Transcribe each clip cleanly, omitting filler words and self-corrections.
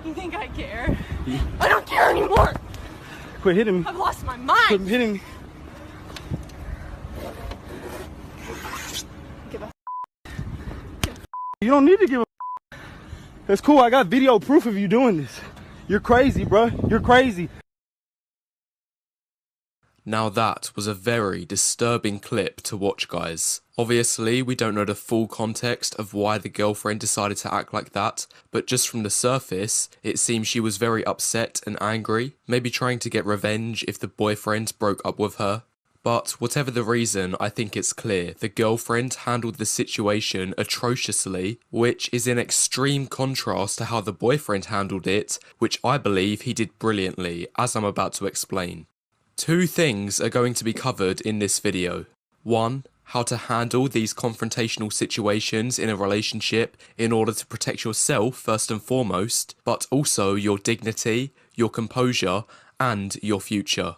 You think I care? Yeah. I don't care anymore. Quit hitting me. I've lost my mind. Quit hitting me. Give a You don't need to give a. That's cool. I got video proof of you doing this. You're crazy, bro. You're crazy. Now that was a very disturbing clip to watch, guys. Obviously, we don't know the full context of why the girlfriend decided to act like that, but just from the surface, it seems she was very upset and angry, maybe trying to get revenge if the boyfriend broke up with her. But whatever the reason, I think it's clear the girlfriend handled the situation atrociously, which is in extreme contrast to how the boyfriend handled it, which I believe he did brilliantly, as I'm about to explain. Two things are going to be covered in this video. One, how to handle these confrontational situations in a relationship in order to protect yourself first and foremost, but also your dignity, your composure, and your future.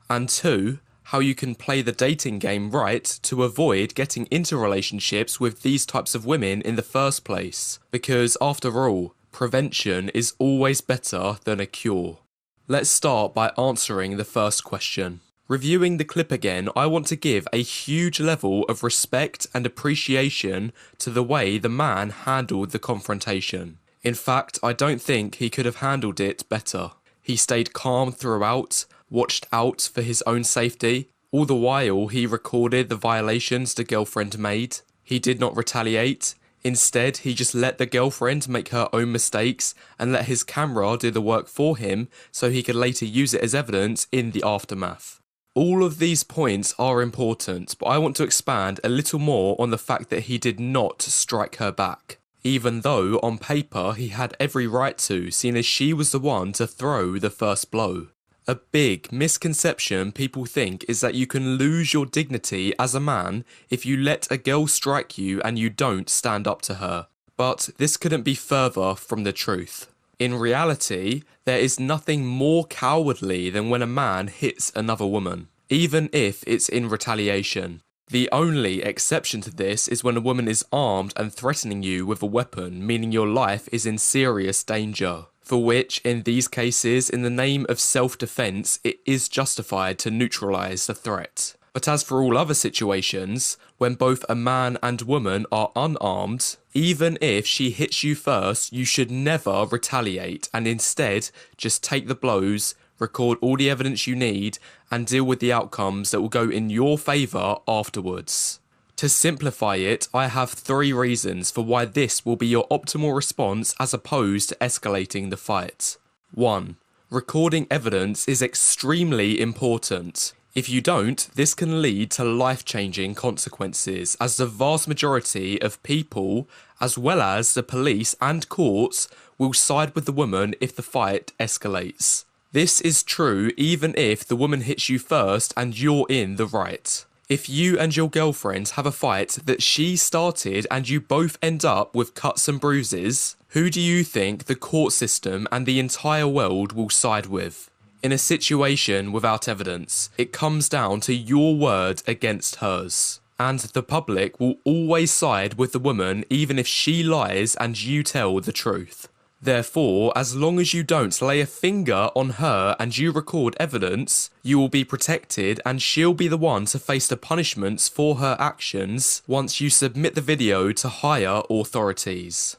And two, how you can play the dating game right to avoid getting into relationships with these types of women in the first place. Because after all, prevention is always better than a cure. Let's start by answering the first question. Reviewing the clip again, I want to give a huge level of respect and appreciation to the way the man handled the confrontation. In fact, I don't think he could have handled it better. He stayed calm throughout, watched out for his own safety. All the while, he recorded the violations the girlfriend made. He did not retaliate. Instead, he just let the girlfriend make her own mistakes and let his camera do the work for him so he could later use it as evidence in the aftermath. All of these points are important, but I want to expand a little more on the fact that he did not strike her back. Even though, on paper, he had every right to, seeing as she was the one to throw the first blow. A big misconception people think is that you can lose your dignity as a man if you let a girl strike you and you don't stand up to her. But this couldn't be further from the truth. In reality, there is nothing more cowardly than when a man hits another woman, even if it's in retaliation. The only exception to this is when a woman is armed and threatening you with a weapon, meaning your life is in serious danger. For which, in these cases, in the name of self-defense, it is justified to neutralize the threat. But as for all other situations, when both a man and woman are unarmed, even if she hits you first, you should never retaliate and instead just take the blows, record all the evidence you need, and deal with the outcomes that will go in your favour afterwards. To simplify it, I have 3 reasons for why this will be your optimal response as opposed to escalating the fight. 1. Recording evidence is extremely important. If you don't, this can lead to life-changing consequences, as the vast majority of people, as well as the police and courts, will side with the woman if the fight escalates. This is true even if the woman hits you first and you're in the right. If you and your girlfriend have a fight that she started and you both end up with cuts and bruises, who do you think the court system and the entire world will side with? In a situation without evidence, it comes down to your word against hers. And the public will always side with the woman even if she lies and you tell the truth. Therefore, as long as you don't lay a finger on her and you record evidence, you will be protected and she'll be the one to face the punishments for her actions once you submit the video to higher authorities.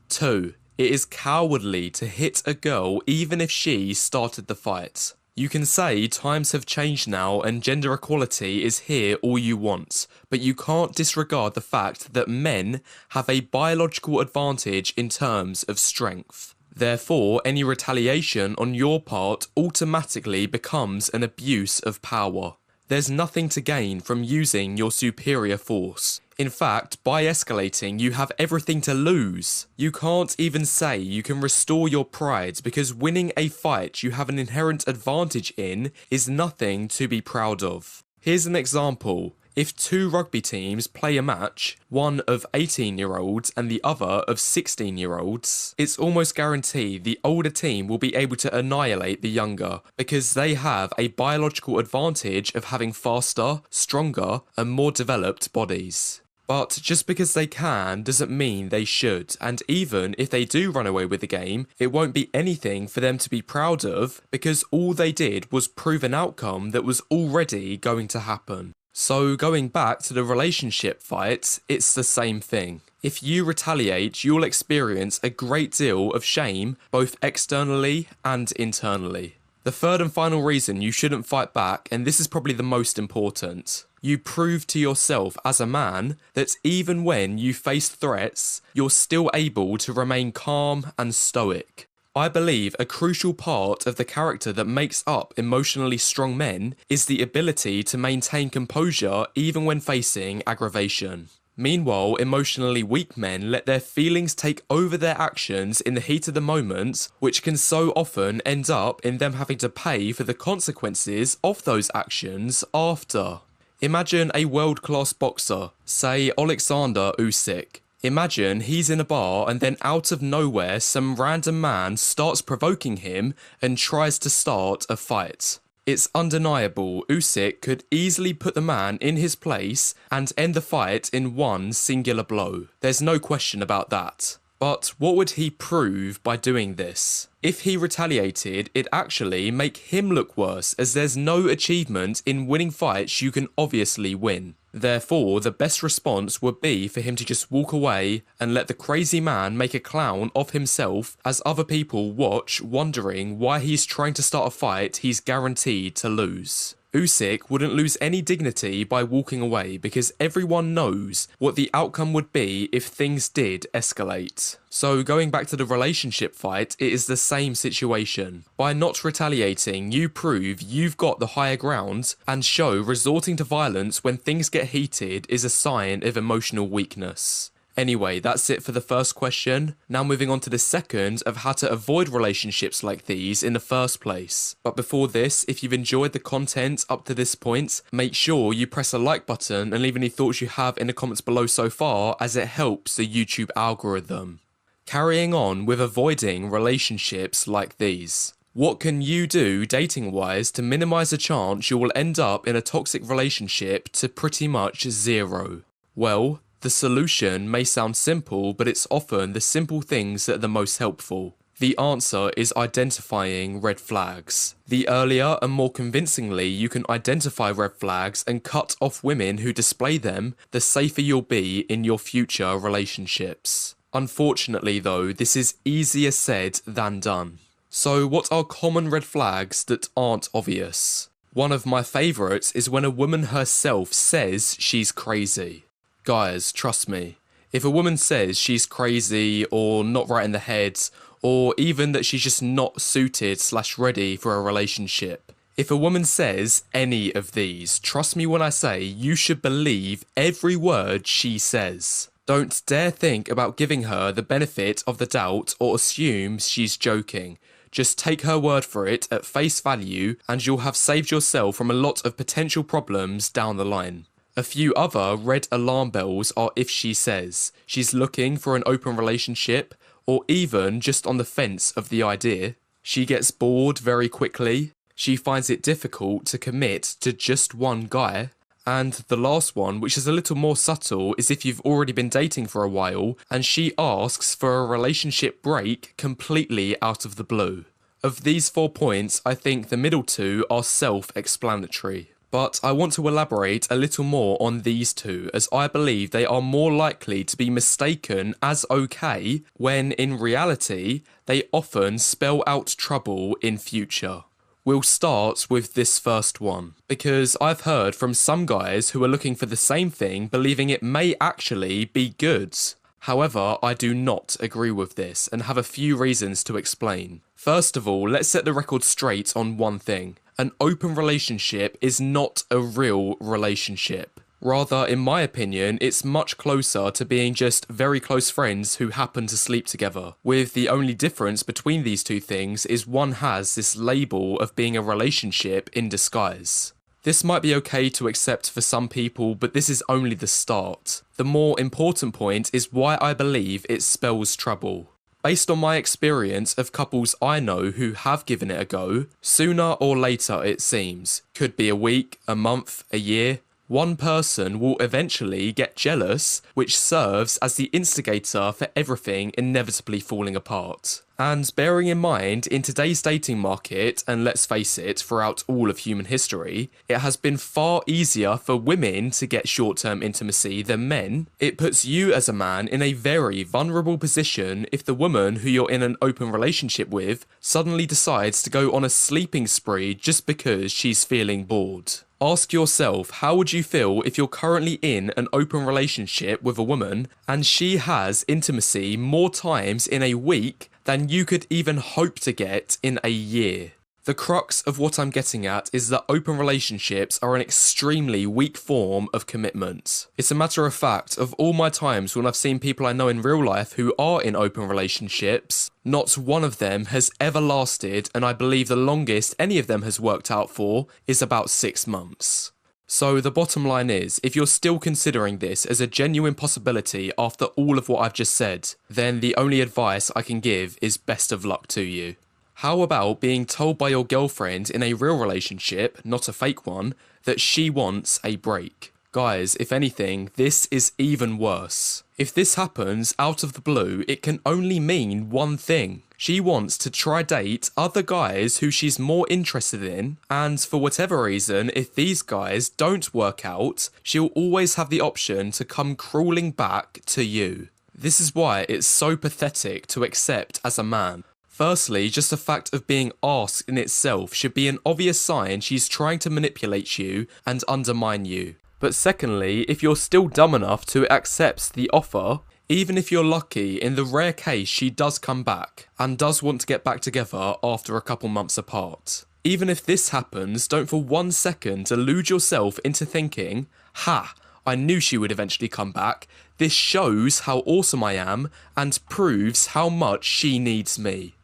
2. It is cowardly to hit a girl even if she started the fight. You can say times have changed now and gender equality is here all you want, but you can't disregard the fact that men have a biological advantage in terms of strength. Therefore, any retaliation on your part automatically becomes an abuse of power. There's nothing to gain from using your superior force. In fact, by escalating, you have everything to lose. You can't even say you can restore your pride because winning a fight you have an inherent advantage in is nothing to be proud of. Here's an example. If 2 rugby teams play a match, one of 18-year-olds and the other of 16-year-olds, it's almost guaranteed the older team will be able to annihilate the younger because they have a biological advantage of having faster, stronger, and more developed bodies. But just because they can doesn't mean they should, and even if they do run away with the game, it won't be anything for them to be proud of because all they did was prove an outcome that was already going to happen. So going back to the relationship fight, it's the same thing. If you retaliate, you'll experience a great deal of shame, both externally and internally. The third and final reason you shouldn't fight back, and this is probably the most important, you prove to yourself as a man that even when you face threats, you're still able to remain calm and stoic. I believe a crucial part of the character that makes up emotionally strong men is the ability to maintain composure even when facing aggravation. Meanwhile, emotionally weak men let their feelings take over their actions in the heat of the moment, which can so often end up in them having to pay for the consequences of those actions after. Imagine a world-class boxer, say Alexander Usyk. Imagine he's in a bar and then out of nowhere some random man starts provoking him and tries to start a fight. It's undeniable Usyk could easily put the man in his place and end the fight in one singular blow. There's no question about that. But what would he prove by doing this? If he retaliated, it'd actually make him look worse, as there's no achievement in winning fights you can obviously win. Therefore, the best response would be for him to just walk away and let the crazy man make a clown of himself as other people watch, wondering why he's trying to start a fight he's guaranteed to lose. Usyk wouldn't lose any dignity by walking away because everyone knows what the outcome would be if things did escalate. So going back to the relationship fight, it is the same situation. By not retaliating, you prove you've got the higher ground and show resorting to violence when things get heated is a sign of emotional weakness. Anyway, that's it for the first question. Now moving on to the second of how to avoid relationships like these in the first place. But before this, if you've enjoyed the content up to this point, make sure you press the like button and leave any thoughts you have in the comments below so far, as it helps the YouTube algorithm. Carrying on with avoiding relationships like these. What can you do dating-wise to minimize the chance you will end up in a toxic relationship to pretty much zero? Well, the solution may sound simple, but it's often the simple things that are the most helpful. The answer is identifying red flags. The earlier and more convincingly you can identify red flags and cut off women who display them, the safer you'll be in your future relationships. Unfortunately though, this is easier said than done. So what are common red flags that aren't obvious? One of my favourites is when a woman herself says she's crazy. Guys, trust me, if a woman says she's crazy or not right in the head, or even that she's just not suited/ready for a relationship, if a woman says any of these, trust me when I say you should believe every word she says. Don't dare think about giving her the benefit of the doubt or assume she's joking. Just take her word for it at face value and you'll have saved yourself from a lot of potential problems down the line. A few other red alarm bells are if she says she's looking for an open relationship or even just on the fence of the idea. She gets bored very quickly. She finds it difficult to commit to just one guy. And the last one, which is a little more subtle, is if you've already been dating for a while and she asks for a relationship break completely out of the blue. Of these 4 points, I think the middle two are self-explanatory. But I want to elaborate a little more on these two, as I believe they are more likely to be mistaken as okay, when in reality, they often spell out trouble in future. We'll start with this first one, because I've heard from some guys who are looking for the same thing, believing it may actually be good. However, I do not agree with this, and have a few reasons to explain. First of all, let's set the record straight on one thing. An open relationship is not a real relationship. Rather, in my opinion, it's much closer to being just very close friends who happen to sleep together, with the only difference between these two things is one has this label of being a relationship in disguise. This might be okay to accept for some people, but this is only the start. The more important point is why I believe it spells trouble. Based on my experience of couples I know who have given it a go, sooner or later it seems, could be a week, a month, a year, One person will eventually get jealous, which serves as the instigator for everything inevitably falling apart. And bearing in mind, in today's dating market, and let's face it, throughout all of human history, it has been far easier for women to get short-term intimacy than men. It puts you as a man in a very vulnerable position if the woman who you're in an open relationship with suddenly decides to go on a sleeping spree just because she's feeling bored. Ask yourself, how would you feel if you're currently in an open relationship with a woman and she has intimacy more times in a week than you could even hope to get in a year? The crux of what I'm getting at is that open relationships are an extremely weak form of commitment. It's a matter of fact, of all my times when I've seen people I know in real life who are in open relationships, not one of them has ever lasted, and I believe the longest any of them has worked out for is about 6 months. So the bottom line is, if you're still considering this as a genuine possibility after all of what I've just said, then the only advice I can give is best of luck to you. How about being told by your girlfriend in a real relationship, not a fake one, that she wants a break? Guys, if anything, this is even worse. If this happens out of the blue, it can only mean one thing. She wants to try date other guys who she's more interested in, and for whatever reason, if these guys don't work out, she'll always have the option to come crawling back to you. This is why it's so pathetic to accept as a man. Firstly, just the fact of being asked in itself should be an obvious sign she's trying to manipulate you and undermine you. But secondly, if you're still dumb enough to accept the offer, even if you're lucky, in the rare case she does come back and does want to get back together after a couple months apart. Even if this happens, don't for 1 second delude yourself into thinking, "Ha, I knew she would eventually come back. This shows how awesome I am and proves how much she needs me."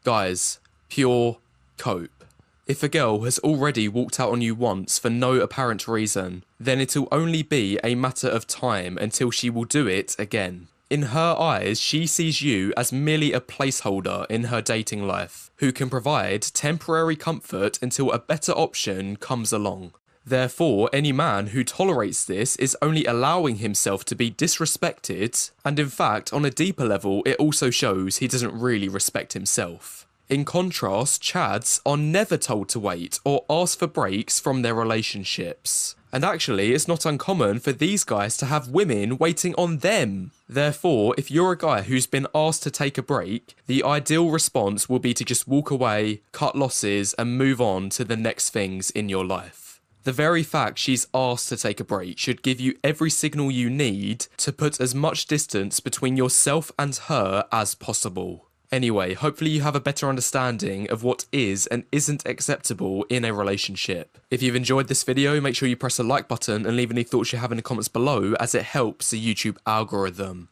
Guys, pure cope. If a girl has already walked out on you once for no apparent reason, then it'll only be a matter of time until she will do it again. In her eyes, she sees you as merely a placeholder in her dating life, who can provide temporary comfort until a better option comes along. Therefore, any man who tolerates this is only allowing himself to be disrespected, and in fact, on a deeper level, it also shows he doesn't really respect himself. In contrast, Chads are never told to wait or ask for breaks from their relationships. And actually, it's not uncommon for these guys to have women waiting on them. Therefore, if you're a guy who's been asked to take a break, the ideal response will be to just walk away, cut losses, and move on to the next things in your life. The very fact she's asked to take a break should give you every signal you need to put as much distance between yourself and her as possible. Anyway, hopefully you have a better understanding of what is and isn't acceptable in a relationship. If you've enjoyed this video, make sure you press the like button and leave any thoughts you have in the comments below, as it helps the YouTube algorithm.